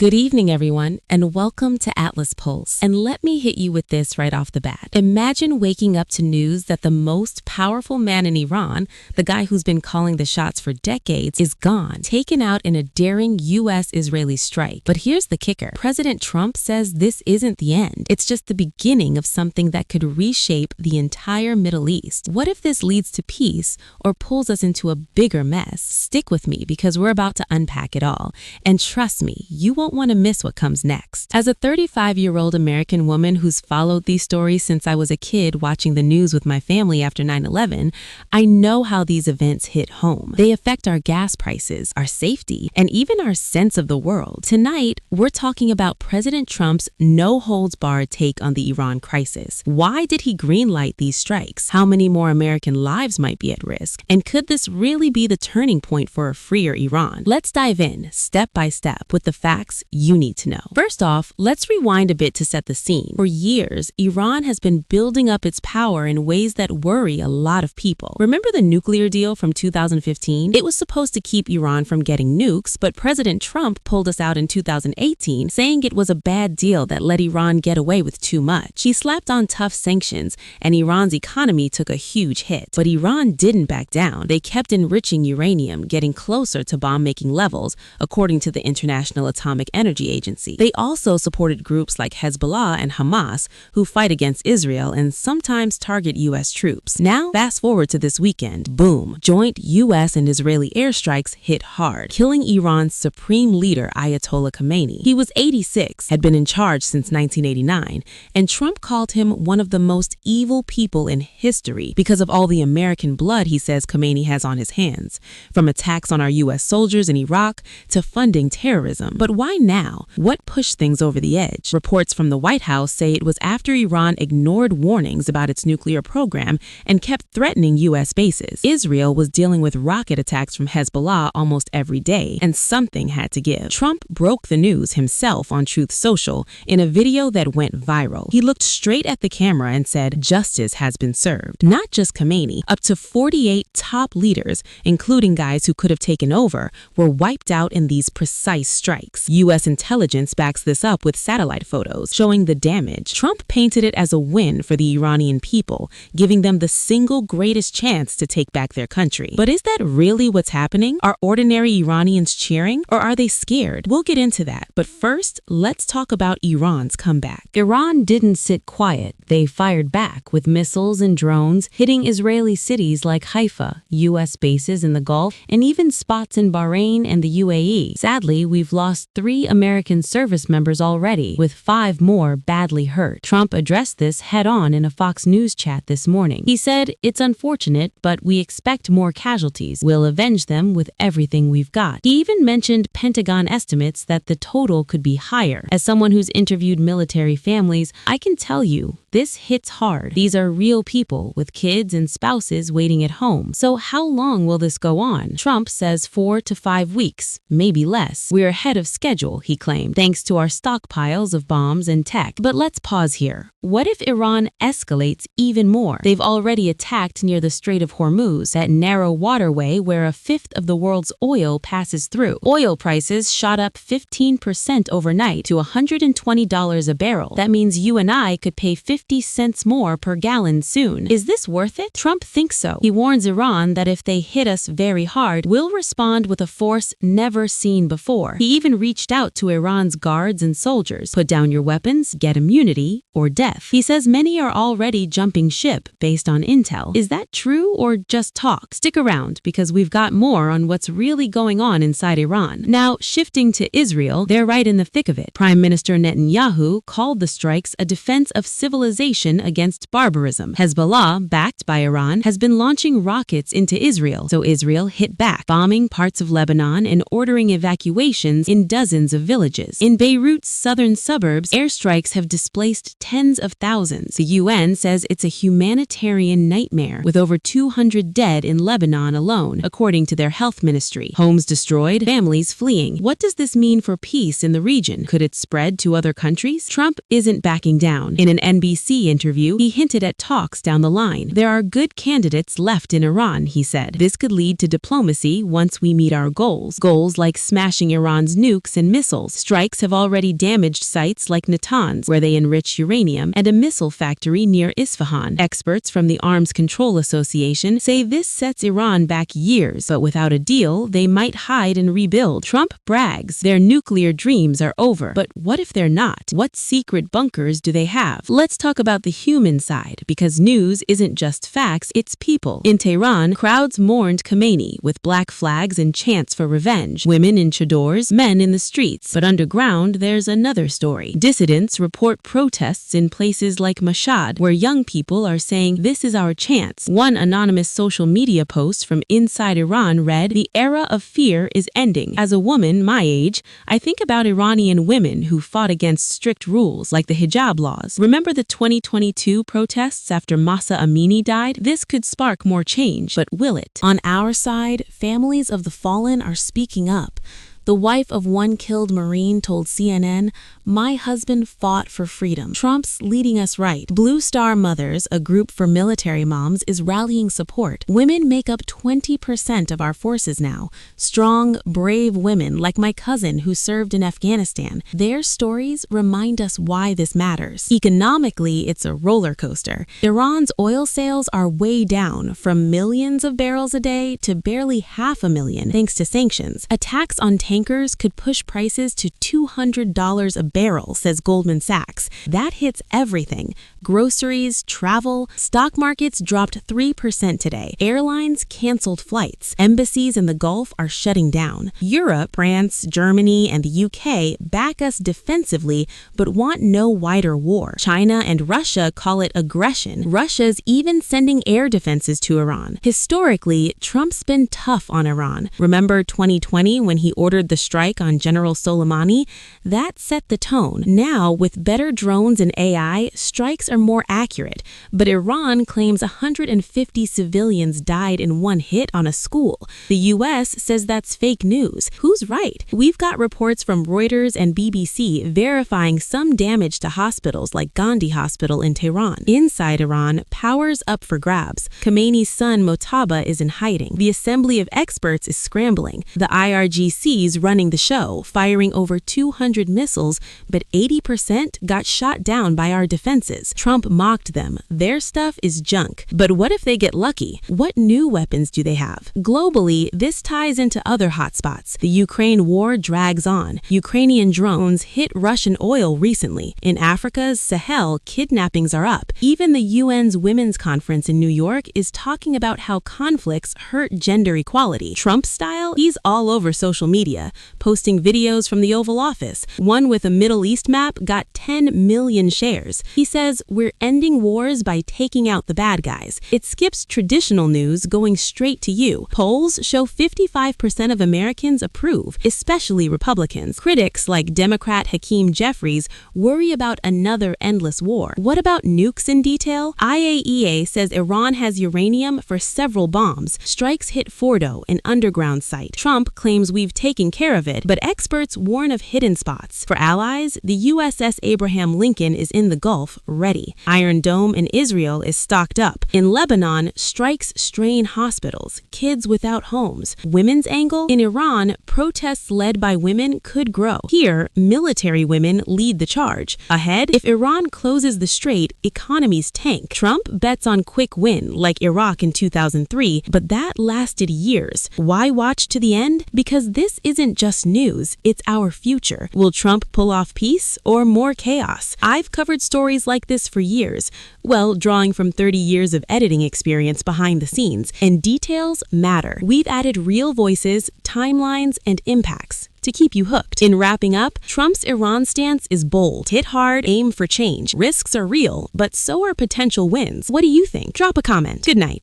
Good evening, everyone, and welcome to Atlas Pulse. And let me hit you with this right off the bat. Imagine waking up to news that the most powerful man in Iran, the guy who's been calling the shots for decades, is gone, taken out in a daring U.S.-Israeli strike. But here's the kicker. President Trump says this isn't the end. It's just the beginning of something that could reshape the entire Middle East. What if this leads to peace or pulls us into a bigger mess? Stick with me because we're about to unpack it all. And trust me, you won't want to miss what comes next. As a 35-year-old American woman who's followed these stories since I was a kid watching the news with my family after 9/11, I know how these events hit home. They affect our gas prices, our safety, and even our sense of the world. Tonight, we're talking about President Trump's no-holds-barred take on the Iran crisis. Why did he greenlight these strikes? How many more American lives might be at risk? And could this really be the turning point for a freer Iran? Let's dive in, step by step, with the facts you need to know. First off, let's rewind a bit to set the scene. For years, Iran has been building up its power in ways that worry a lot of people. Remember the nuclear deal from 2015? It was supposed to keep Iran from getting nukes, but President Trump pulled us out in 2018, saying it was a bad deal that let Iran get away with too much. He slapped on tough sanctions, and Iran's economy took a huge hit. But Iran didn't back down. They kept enriching uranium, getting closer to bomb-making levels, according to the International Atomic Energy Agency. They also supported groups like Hezbollah and Hamas, who fight against Israel and sometimes target U.S. troops. Now, fast forward to this weekend. Boom. Joint U.S. and Israeli airstrikes hit hard, killing Iran's supreme leader, Ayatollah Khamenei. He was 86, had been in charge since 1989, and Trump called him one of the most evil people in history because of all the American blood he says Khamenei has on his hands, from attacks on our U.S. soldiers in Iraq to funding terrorism. But why now? What pushed things over the edge? Reports from the White House say it was after Iran ignored warnings about its nuclear program and kept threatening U.S. bases. Israel was dealing with rocket attacks from Hezbollah almost every day, and something had to give. Trump broke the news himself on Truth Social in a video that went viral. He looked straight at the camera and said, "Justice has been served." Not just Khamenei, up to 48 top leaders, including guys who could have taken over, were wiped out in these precise strikes. U.S. intelligence backs this up with satellite photos showing the damage. Trump painted it as a win for the Iranian people, giving them the single greatest chance to take back their country. But is that really what's happening? Are ordinary Iranians cheering, or are they scared? We'll get into that. But first, let's talk about Iran's comeback. Iran didn't sit quiet. They fired back with missiles and drones, hitting Israeli cities like Haifa, U.S. bases in the Gulf, and even spots in Bahrain and the UAE. Sadly, we've lost 3 American service members already, with 5 more badly hurt. Trump addressed this head-on in a Fox News chat this morning. He said, "It's unfortunate, but we expect more casualties. We'll avenge them with everything we've got." He even mentioned Pentagon estimates that the total could be higher. As someone who's interviewed military families, I can tell you, this hits hard. These are real people with kids and spouses waiting at home. So how long will this go on? Trump says 4 to 5 weeks, maybe less. We're ahead of schedule, he claimed, thanks to our stockpiles of bombs and tech. But let's pause here. What if Iran escalates even more? They've already attacked near the Strait of Hormuz, that narrow waterway where a fifth of the world's oil passes through. Oil prices shot up 15% overnight to $120 a barrel. That means you and I could pay 50 cents more per gallon soon. Is this worth it? Trump thinks so. He warns Iran that if they hit us very hard, we'll respond with a force never seen before. He even reached out to Iran's guards and soldiers. Put down your weapons, get immunity, or death. He says many are already jumping ship based on intel. Is that true or just talk? Stick around because we've got more on what's really going on inside Iran. Now, shifting to Israel, they're right in the thick of it. Prime Minister Netanyahu called the strikes a defense of civilization against barbarism. Hezbollah, backed by Iran, has been launching rockets into Israel, so Israel hit back, bombing parts of Lebanon and ordering evacuations in dozens of villages. In Beirut's southern suburbs, airstrikes have displaced tens of thousands. The UN says it's a humanitarian nightmare, with over 200 dead in Lebanon alone, according to their health ministry. Homes destroyed, families fleeing. What does this mean for peace in the region? Could it spread to other countries? Trump isn't backing down. In an NBC interview, he hinted at talks down the line. There are good candidates left in Iran, he said. This could lead to diplomacy once we meet our goals. Goals like smashing Iran's nukes and and missiles. Strikes have already damaged sites like Natanz, where they enrich uranium, and a missile factory near Isfahan. Experts from the Arms Control Association say this sets Iran back years, but without a deal, they might hide and rebuild. Trump brags their nuclear dreams are over. But what if they're not? What secret bunkers do they have? Let's talk about the human side, because news isn't just facts, it's people. In Tehran, crowds mourned Khamenei with black flags and chants for revenge. Women in chadors, men in the streets. But underground, there's another story. Dissidents report protests in places like Mashhad, where young people are saying, "This is our chance." One anonymous social media post from inside Iran read, "The era of fear is ending. As a woman my age, I think about Iranian women who fought against strict rules like the hijab laws. Remember the 2022 protests after Mahsa Amini died? This could spark more change, but will it?" On our side, families of the fallen are speaking up. The wife of one killed Marine told CNN, "My husband fought for freedom." Trump's leading us right. Blue Star Mothers, a group for military moms, is rallying support. Women make up 20% of our forces now. Strong, brave women like my cousin who served in Afghanistan. Their stories remind us why this matters. Economically, it's a roller coaster. Iran's oil sales are way down, from millions of barrels a day to barely 500,000 thanks to sanctions. Attacks on tankers could push prices to $200 a barrel, says Goldman Sachs. That hits everything. Groceries, travel. Stock markets dropped 3% today. Airlines canceled flights. Embassies in the Gulf are shutting down. Europe, France, Germany, and the UK back us defensively but want no wider war. China and Russia call it aggression. Russia's even sending air defenses to Iran. Historically, Trump's been tough on Iran. Remember 2020 when he ordered the strike on General Soleimani? That set the tone. Now, with better drones and AI, strikes are more accurate. But Iran claims 150 civilians died in one hit on a school. The US says that's fake news. Who's right? We've got reports from Reuters and BBC verifying some damage to hospitals like Gandhi Hospital in Tehran. Inside Iran, power's up for grabs. Khamenei's son Mojtaba is in hiding. The Assembly of Experts is scrambling. The IRGC running the show, firing over 200 missiles, but 80% got shot down by our defenses. Trump mocked them. Their stuff is junk. But what if they get lucky? What new weapons do they have? Globally, this ties into other hotspots. The Ukraine war drags on. Ukrainian drones hit Russian oil recently. In Africa's Sahel, kidnappings are up. Even the UN's Women's Conference in New York is talking about how conflicts hurt gender equality. Trump style, he's all over social media, posting videos from the Oval Office. One with a Middle East map got 10 million shares. He says, "We're ending wars by taking out the bad guys." It skips traditional news, going straight to you. Polls show 55% of Americans approve, especially Republicans. Critics like Democrat Hakeem Jeffries worry about another endless war. What about nukes in detail? IAEA says Iran has uranium for several bombs. Strikes hit Fordo, an underground site. Trump claims we've taken care of it, but experts warn of hidden spots. For allies, the USS Abraham Lincoln is in the Gulf, ready. Iron Dome in Israel is stocked up. In Lebanon, strikes strain hospitals, kids without homes. Women's angle? In Iran, protests led by women could grow. Here, military women lead the charge. Ahead, if Iran closes the strait, economies tank. Trump bets on quick win, like Iraq in 2003, but that lasted years. Why watch to the end? Because this isn't just news, it's our future. Will Trump pull off peace or more chaos? I've covered stories like this for years. Well, drawing from 30 years of editing experience behind the scenes, and details matter. We've added real voices, timelines, and impacts to keep you hooked. In wrapping up, Trump's Iran stance is bold. Hit hard, aim for change. Risks are real, but so are potential wins. What do you think? Drop a comment. Good night.